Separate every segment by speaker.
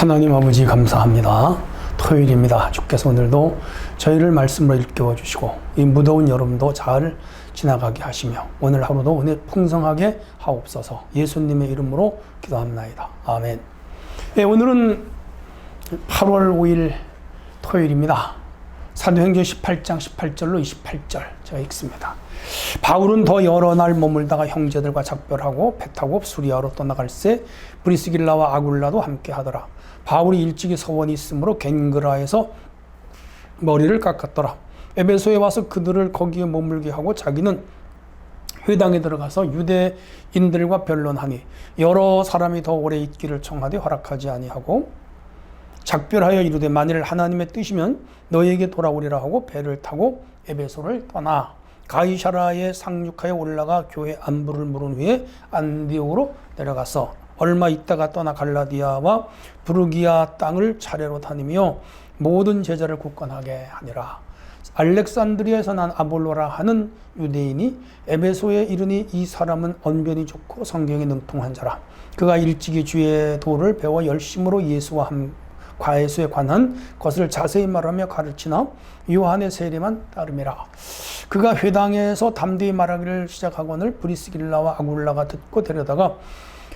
Speaker 1: 하나님 아버지 감사합니다. 토요일입니다. 주께서 오늘도 저희를 말씀으로 일깨워 주시고 이 무더운 여름도 잘 지나가게 하시며 오늘 하루도 은혜 풍성하게 하옵소서. 예수님의 이름으로 기도합나이다. 아멘. 네, 오늘은 8월 5일 토요일입니다. 사도행전 18장 18절로 28절 제가 읽습니다. 바울은 더 여러 날 머물다가 형제들과 작별하고 배 타고 수리아로 떠나갈새 브리스길라와 아굴라도 함께 하더라. 바울이 일찍이 서원이 있으므로 겐그라에서 머리를 깎았더라. 에베소에 와서 그들을 거기에 머물게 하고 자기는 회당에 들어가서 유대인들과 변론하니 여러 사람이 더 오래 있기를 청하되 허락하지 아니하고 작별하여 이르되 만일 하나님의 뜻이면 너에게 돌아오리라 하고 배를 타고 에베소를 떠나 가이사라에 상륙하여 올라가 교회 안부를 물은 후에 안디옥으로 내려가서 얼마 있다가 떠나 갈라디아와 부르기아 땅을 차례로 다니며 모든 제자를 굳건하게 하니라. 알렉산드리아에서 난 아볼로라 하는 유대인이 에베소에 이르니 이 사람은 언변이 좋고 성경에 능통한 자라. 그가 일찍이 주의 도를 배워 열심으로 예수와 과예수에 관한 것을 자세히 말하며 가르치나 요한의 세례만 따름이라. 그가 회당에서 담대히 말하기를 시작하거늘 브리스길라와 아굴라가 듣고 데려다가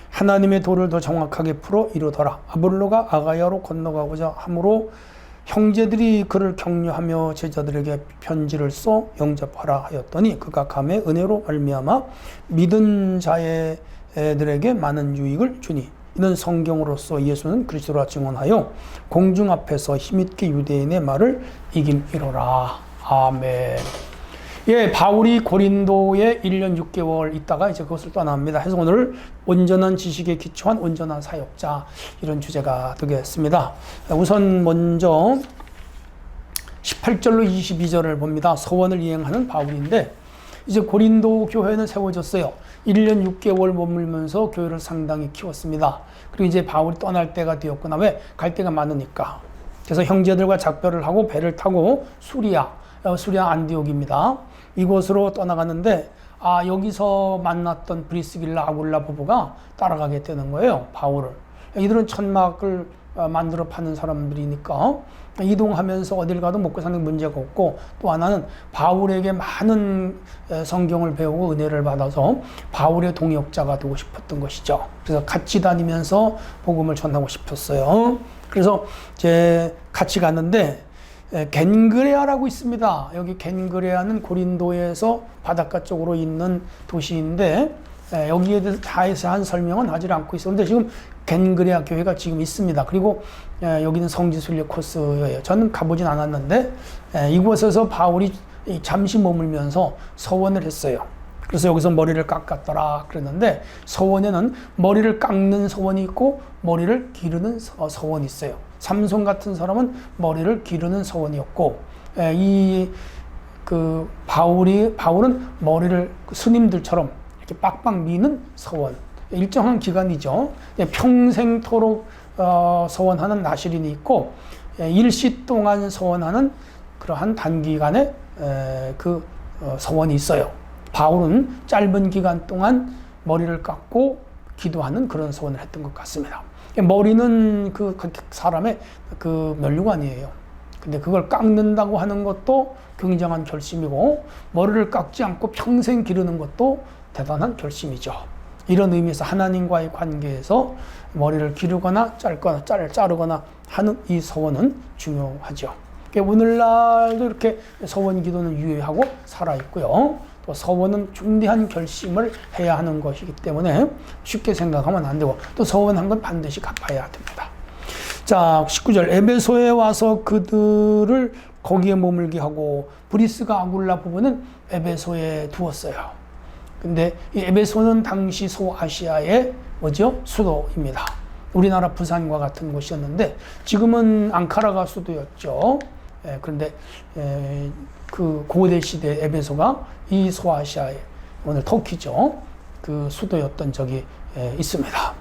Speaker 1: 하나님의 도를 더 정확하게 풀어 이루더라. 아볼로가 아가야로 건너가고자 하므로 형제들이 그를 격려하며 제자들에게 편지를 써 영접하라 하였더니 그가 감에 은혜로 말미암아 믿은 자들에게 많은 유익을 주니 이는 성경으로서 예수는 그리스도라 증언하여 공중 앞에서 힘있게 유대인의 말을 이김이로라. 아멘. 예, 바울이 고린도에 1년 6개월 있다가 이제 그것을 떠납니다. 해서 오늘 온전한 지식에 기초한 온전한 사역자, 이런 주제가 되겠습니다. 우선 먼저 18절로 22절을 봅니다. 서원을 이행하는 바울인데 이제 고린도 교회는 세워졌어요. 1년 6개월 머물면서 교회를 상당히 키웠습니다. 그리고 이제 바울이 떠날 때가 되었구나. 왜? 갈 데가 많으니까. 그래서 형제들과 작별을 하고 배를 타고 수리아 안디옥입니다. 이곳으로 떠나가는데 여기서 만났던 브리스길라 아굴라 부부가 따라가게 되는 거예요. 바울을. 이들은 천막을 만들어 파는 사람들이니까 이동하면서 어딜 가도 먹고 사는 문제가 없고, 또 하나는 바울에게 많은 성경을 배우고 은혜를 받아서 바울의 동역자가 되고 싶었던 것이죠. 그래서 같이 다니면서 복음을 전하고 싶었어요. 그래서 같이 갔는데 겐그레아라고 있습니다. 여기 겐그레아는 고린도에서 바닷가 쪽으로 있는 도시인데 여기에 대해서 자세한 설명은 하지 않고 있었는데 지금 겐그레아 교회가 지금 있습니다. 그리고 여기는 성지순례 코스예요. 저는 가보진 않았는데 이곳에서 바울이 잠시 머물면서 서원을 했어요. 그래서 여기서 머리를 깎았더라 그랬는데, 서원에는 머리를 깎는 서원이 있고 머리를 기르는 서원이 있어요. 삼손 같은 사람은 머리를 기르는 서원이었고, 바울은 머리를 스님들처럼 이렇게 빡빡 미는 서원, 일정한 기간이죠. 평생토록 서원하는 나시린이 있고, 일시 동안 서원하는 그러한 단기간의 서원이 있어요. 바울은 짧은 기간 동안 머리를 깎고 기도하는 그런 서원을 했던 것 같습니다. 머리는 그 사람의 면류관이에요. 근데 그걸 깎는다고 하는 것도 굉장한 결심이고, 머리를 깎지 않고 평생 기르는 것도 대단한 결심이죠. 이런 의미에서 하나님과의 관계에서 머리를 기르거나 자르거나 하는 이 서원은 중요하죠. 오늘날도 이렇게 서원 기도는 유효하고 살아있고요. 또 서원은 중대한 결심을 해야 하는 것이기 때문에 쉽게 생각하면 안 되고, 또 서원한 건 반드시 갚아야 됩니다. 자, 19절. 에베소에 와서 그들을 거기에 머물게 하고, 브리스가 아굴라 부부는 에베소에 두었어요. 근데 이 에베소는 당시 소아시아의 수도입니다. 우리나라 부산과 같은 곳이었는데 지금은 앙카라가 수도였죠. 그런데 그 고대 시대 에베소가 이 소아시아의, 오늘 터키죠, 그 수도였던 적이 있습니다.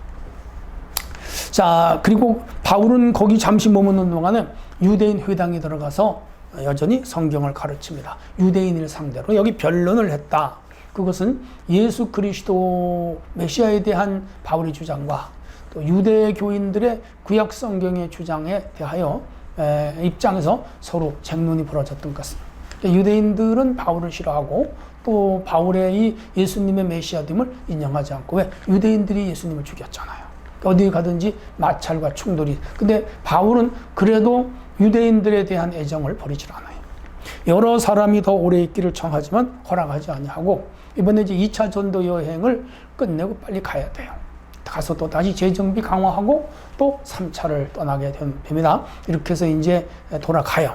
Speaker 1: 자, 그리고 바울은 거기 잠시 머무는 동안에 유대인 회당에 들어가서 여전히 성경을 가르칩니다. 유대인을 상대로 여기 변론을 했다. 그것은 예수 그리스도 메시아에 대한 바울의 주장과 또 유대교인들의 구약 성경의 주장에 대하여 입장에서 서로 쟁론이 벌어졌던 것 같습니다. 유대인들은 바울을 싫어하고 또 바울의 이 예수님의 메시아됨을 인정하지 않고, 왜? 유대인들이 예수님을 죽였잖아요. 어디 가든지 마찰과 충돌이. 근데 바울은 그래도 유대인들에 대한 애정을 버리질 않아요. 여러 사람이 더 오래 있기를 청하지만 허락하지 아니하고, 이번에 이제 2차 전도 여행을 끝내고 빨리 가야 돼요. 가서 또 다시 재정비 강화하고 또 3차를 떠나게 됩니다. 이렇게 해서 이제 돌아가요.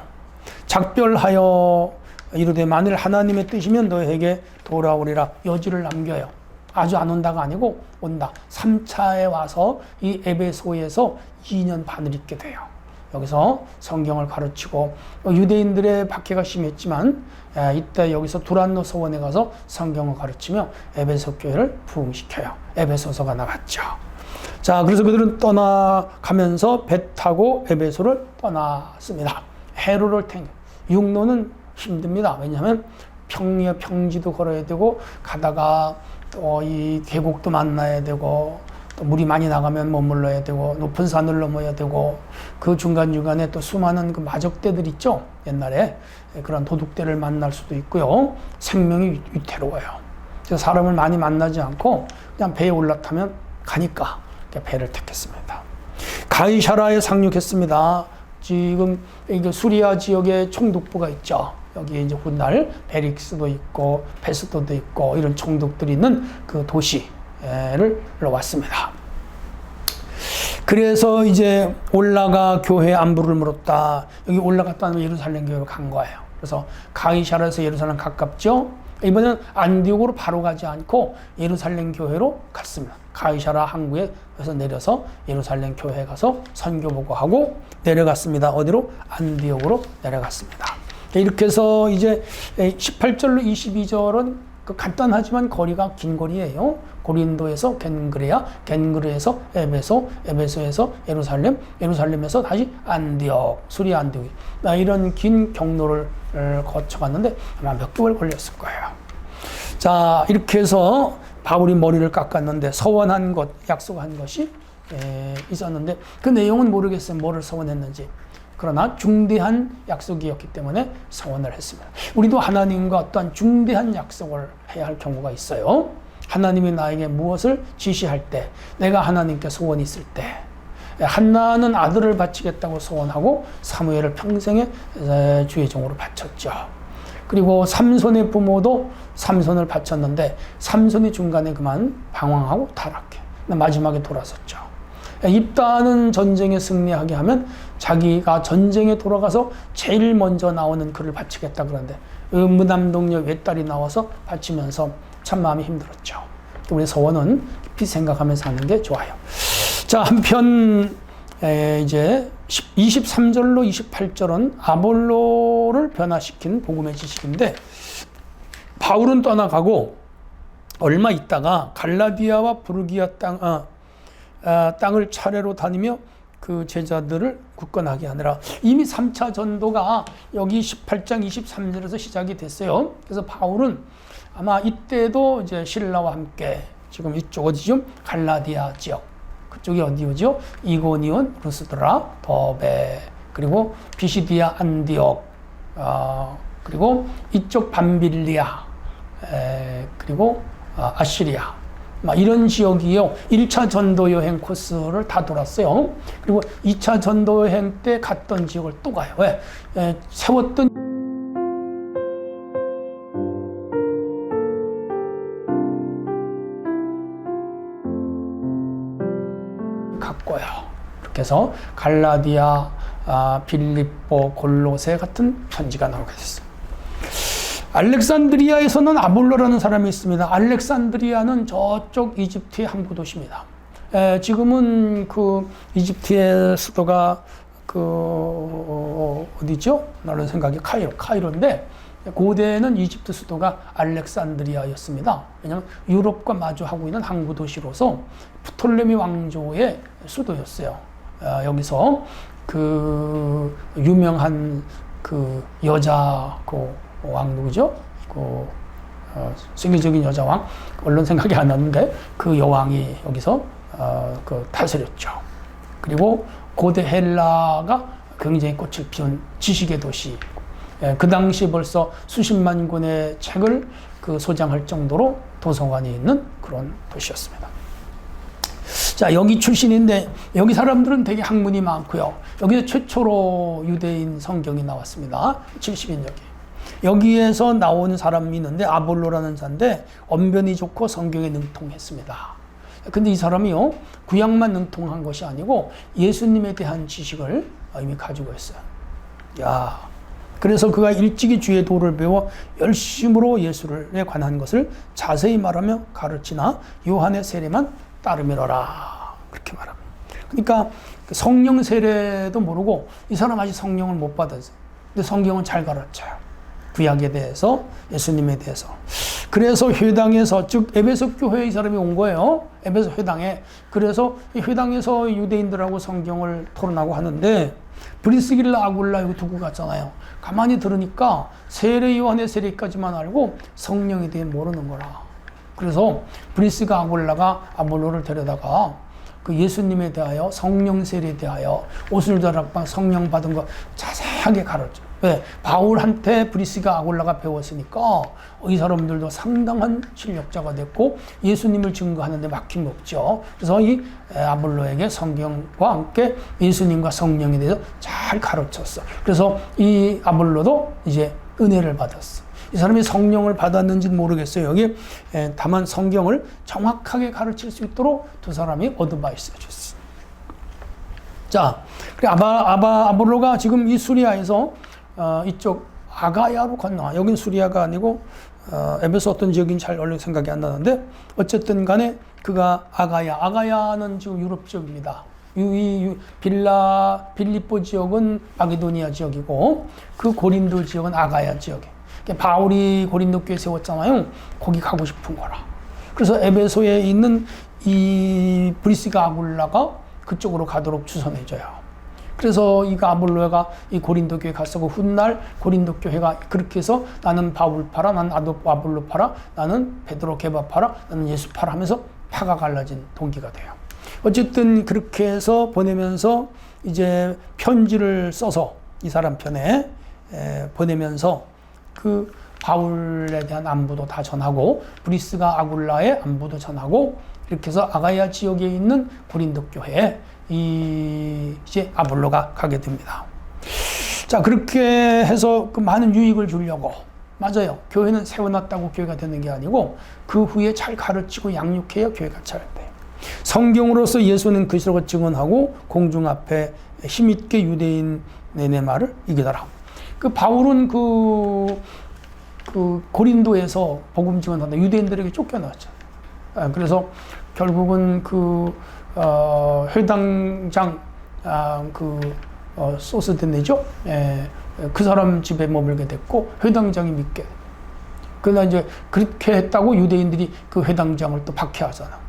Speaker 1: 작별하여 이르되 만일 하나님의 뜻이면 너에게 돌아오리라 여지를 남겨요. 아주 안 온다가 아니고 온다. 3차에 와서 이 에베소에서 2년 반을 있게 돼요. 여기서 성경을 가르치고, 유대인들의 박해가 심했지만 이때 여기서 두란노 서원에 가서 성경을 가르치며 에베소 교회를 부흥시켜요. 에베소서가 나갔죠. 자, 그래서 그들은 떠나가면서 배 타고 에베소를 떠났습니다. 해로를 육로는 힘듭니다. 왜냐하면 평지도 걸어야 되고, 가다가 또 이 계곡도 만나야 되고, 또 물이 많이 나가면 머물러야 되고, 높은 산을 넘어야 되고, 그 중간중간에 또 수많은 그 마적대들 있죠. 옛날에 그런 도둑대를 만날 수도 있고요. 생명이 위태로워요. 그래서 사람을 많이 만나지 않고 그냥 배에 올라타면 가니까 배를 택했습니다. 가이사라에 상륙했습니다. 지금 이게 수리아 지역에 총독부가 있죠. 여기에 이제 훗날 베릭스도 있고 페스토도 있고 이런 총독들이 있는 그 도시를 왔습니다. 그래서 이제 올라가 교회 안부를 물었다. 여기 올라갔다면 예루살렘 교회로 간 거예요. 그래서 가이사라에서 예루살렘 가깝죠. 이번에는 안디옥으로 바로 가지 않고 예루살렘 교회로 갔습니다. 가이사라 항구에서 내려서 예루살렘 교회에 가서 선교 보고하고 내려갔습니다. 어디로? 안디옥으로 내려갔습니다. 이렇게 해서 이제 18절로 22절은 그 간단하지만 거리가 긴 거리예요. 고린도에서 겐그레아, 겐그레에서 에베소, 에베소에서 예루살렘, 예루살렘에서 다시 안디옥, 수리아 안디옥. 이런 긴 경로를 거쳐갔는데 아마 몇 개월 걸렸을 거예요. 자, 이렇게 해서 바울이 머리를 깎았는데 서원한 것, 약속한 것이 있었는데 그 내용은 모르겠어요. 뭐를 서원했는지. 그러나 중대한 약속이었기 때문에 서원을 했습니다. 우리도 하나님과 어떠한 중대한 약속을 해야 할 경우가 있어요. 하나님이 나에게 무엇을 지시할 때, 내가 하나님께 소원이 있을 때, 한나는 아들을 바치겠다고 소원하고 사무엘을 평생의 주의 종으로 바쳤죠. 그리고 삼손의 부모도 삼손을 바쳤는데 삼손이 중간에 그만 방황하고 타락해. 마지막에 돌아섰죠. 입다는 전쟁에 승리하게 하면 자기가 전쟁에 돌아가서 제일 먼저 나오는 그를 바치겠다 그러는데 무남동녀 외딸이 나와서 바치면서 참 마음이 힘들었죠. 우리 서원은 깊이 생각하면서 하는 게 좋아요. 자, 한편 이제 23절로 28절은 아볼로를 변화시킨 복음의 지식인데, 바울은 떠나가고 얼마 있다가 갈라디아와 부르기아 땅을 차례로 다니며 그 제자들을 굳건하게 하느라, 이미 3차 전도가 여기 18장 23절에서 시작이 됐어요. 그래서 바울은 아마 이때도 이제 신라와 함께 지금 이쪽 어디죠? 갈라디아 지역. 그쪽이 어디죠? 이고니온, 루스드라, 더베, 그리고 비시디아, 안디옥, 그리고 이쪽 밤빌리아, 그리고 아시리아. 이런 지역이요. 1차 전도 여행 코스를 다 돌았어요. 그리고 2차 전도 여행 때 갔던 지역을 또 가요. 왜? 세웠던 갔고요. 이렇게 해서 갈라디아, 빌립보, 골로새 같은 편지가 나오게 됐어요. 알렉산드리아에서는 아볼로라는 사람이 있습니다. 알렉산드리아는 저쪽 이집트의 항구 도시입니다. 지금은 그 이집트의 수도가 어디죠? 나는 생각이 카이로인데, 고대에는 이집트 수도가 알렉산드리아였습니다. 왜냐하면 유럽과 마주하고 있는 항구 도시로서 프톨레미 왕조의 수도였어요. 여기서 그 유명한 그 여자 왕 누구죠? 세계적인 여자왕, 얼른 생각이 안 나는데 그 여왕이 여기서 다스렸죠. 그리고 고대 헬라가 굉장히 꽃을 피운 지식의 도시. 그 당시 벌써 수십만 권의 책을 소장할 정도로 도서관이 있는 그런 도시였습니다. 자, 여기 출신인데 여기 사람들은 되게 학문이 많고요. 여기서 최초로 유대인 성경이 나왔습니다. 70인역에. 여기에서 나온 사람이 있는데 아볼로라는 자인데 언변이 좋고 성경에 능통했습니다. 근데 이 사람이요, 구약만 능통한 것이 아니고 예수님에 대한 지식을 이미 가지고 있어요. 야, 그래서 그가 일찍이 주의 도를 배워 열심으로 예수에 관한 것을 자세히 말하며 가르치나 요한의 세례만 따르미러라, 그렇게 말합니다. 그러니까 성령 세례도 모르고 이 사람 아직 성령을 못 받았어요. 근데 성경은 잘 가르쳐요. 구약에 대해서, 예수님에 대해서. 그래서 회당에서, 즉 에베소 교회에 이 사람이 온 거예요. 에베소 회당에. 그래서 이 회당에서 유대인들하고 성경을 토론하고 하는데 브리스길라 아굴라 이거 두고 갔잖아요. 가만히 들으니까 세례 요한의 세례까지만 알고 성령에 대해 모르는 거라. 그래서 브리스가 아굴라가 아볼로를 데려다가 그 예수님에 대하여, 성령 세례에 대하여, 오순절학방 성령 받은 거 자세하게 가르쳐. 왜? 바울한테 브리스가 아굴라가 배웠으니까 이 사람들도 상당한 실력자가 됐고 예수님을 증거하는데 막힘이 없죠. 그래서 이 아볼로에게 성경과 함께 예수님과 성령에 대해서 잘 가르쳤어. 그래서 이 아볼로도 이제 은혜를 받았어. 이 사람이 성령을 받았는지는 모르겠어요. 여기 다만 성경을 정확하게 가르칠 수 있도록 두 사람이 어드바이스 해줬어. 자, 아볼로가 지금 이 수리아에서 이쪽 아가야로 건너와. 여긴 수리아가 아니고 에베소 어떤 지역인지 잘 얼른 생각이 안 나는데 어쨌든 간에 그가 아가야는 지금 유럽 지역입니다. 빌립보 지역은 마게도니아 지역이고 그 고린도 지역은 아가야 지역이에요. 바울이 고린도 교회 세웠잖아요. 거기 가고 싶은 거라. 그래서 에베소에 있는 이 브리스가 아굴라가 그쪽으로 가도록 추선해줘요. 그래서 이 아볼로가 이 고린도 교회 갔어. 그 훗날 고린도 교회가 그렇게 해서 나는 바울 파라, 나는 아볼로 파라, 나는 베드로 게바 파라, 나는 예수 파라 하면서 파가 갈라진 동기가 돼요. 어쨌든 그렇게 해서 보내면서 이제 편지를 써서 이 사람 편에 보내면서 그 바울에 대한 안부도 다 전하고 브리스가 아굴라의 안부도 전하고 이렇게 해서 아가야 지역에 있는 고린도 교회에 이제 아볼로가 가게 됩니다. 자, 그렇게 해서 그 많은 유익을 주려고. 맞아요. 교회는 세워놨다고 교회가 되는 게 아니고 그 후에 잘 가르치고 양육해야 교회가 잘 돼요. 성경으로서 예수는 그리스도가 증언하고 공중 앞에 힘있게 유대인의 말을 이기더라. 그 바울은 그 고린도에서 복음 증언한다. 유대인들에게 쫓겨났잖아요. 그래서 결국은 회당장 소스데네죠. 그 사람 집에 머물게 됐고 회당장이 믿게. 그러나 이제 그렇게 했다고 유대인들이 그 회당장을 또 박해하잖아.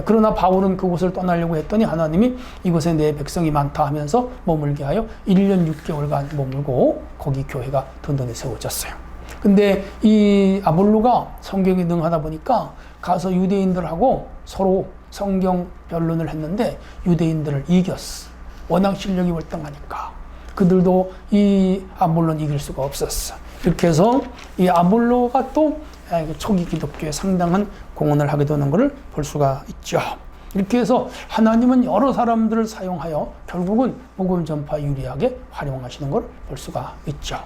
Speaker 1: 그러나 바울은 그곳을 떠나려고 했더니 하나님이 이곳에 내 백성이 많다 하면서 머물게 하여 1년 6개월간 머물고 거기 교회가 든든히 세워졌어요. 근데 이 아볼로가 성경에 능하다 보니까 가서 유대인들하고 서로 성경 변론을 했는데 유대인들을 이겼어. 워낙 실력이 월등하니까. 그들도 이 아볼로는 이길 수가 없었어. 이렇게 해서 이 아볼로가 또 초기 기독교에 상당한 공헌을 하게 되는 것을 볼 수가 있죠. 이렇게 해서 하나님은 여러 사람들을 사용하여 결국은 복음 전파 유리하게 활용하시는 걸 볼 수가 있죠.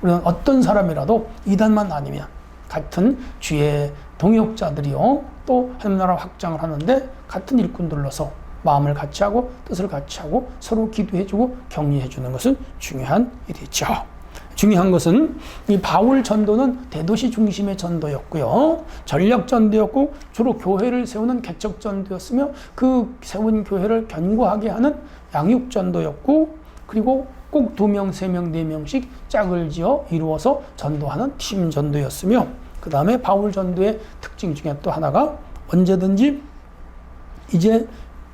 Speaker 1: 우리는 어떤 사람이라도 이단만 아니면 같은 주의 동역자들이요, 또 하나님 확장을 하는데 같은 일꾼들로서 마음을 같이 하고 뜻을 같이 하고 서로 기도해주고 격려해주는 것은 중요한 일이죠. 중요한 것은 이 바울 전도는 대도시 중심의 전도였고요. 전략 전도였고 주로 교회를 세우는 개척 전도였으며 그 세운 교회를 견고하게 하는 양육 전도였고 그리고 꼭 2명, 3명, 4명씩 짝을 지어 이루어서 전도하는 팀 전도였으며 그 다음에 바울 전도의 특징 중에 또 하나가 언제든지 이제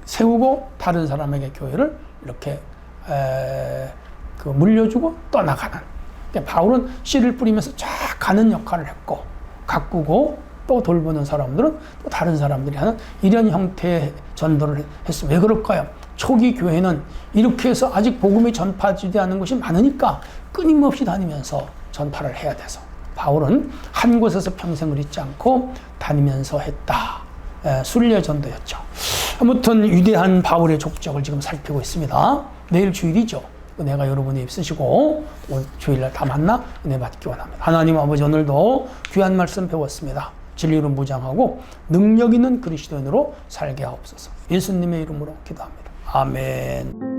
Speaker 1: 세우고 다른 사람에게 교회를 이렇게 물려주고 떠나가는. 바울은 씨를 뿌리면서 쫙 가는 역할을 했고 가꾸고 또 돌보는 사람들은 또 다른 사람들이 하는 이런 형태의 전도를 했습니다. 왜 그럴까요? 초기 교회는 이렇게 해서 아직 복음이 전파되지 않은 것이 많으니까 끊임없이 다니면서 전파를 해야 돼서 바울은 한 곳에서 평생을 있지 않고 다니면서 했다. 순례 전도였죠. 아무튼 위대한 바울의 족적을 지금 살피고 있습니다. 내일 주일이죠. 은혜가 여러분이 입으시고 주일날 다 만나 은혜 받기 원합니다. 하나님 아버지, 오늘도 귀한 말씀 배웠습니다. 진리로 무장하고 능력 있는 그리스도인으로 살게 하옵소서. 예수님의 이름으로 기도합니다. 아멘.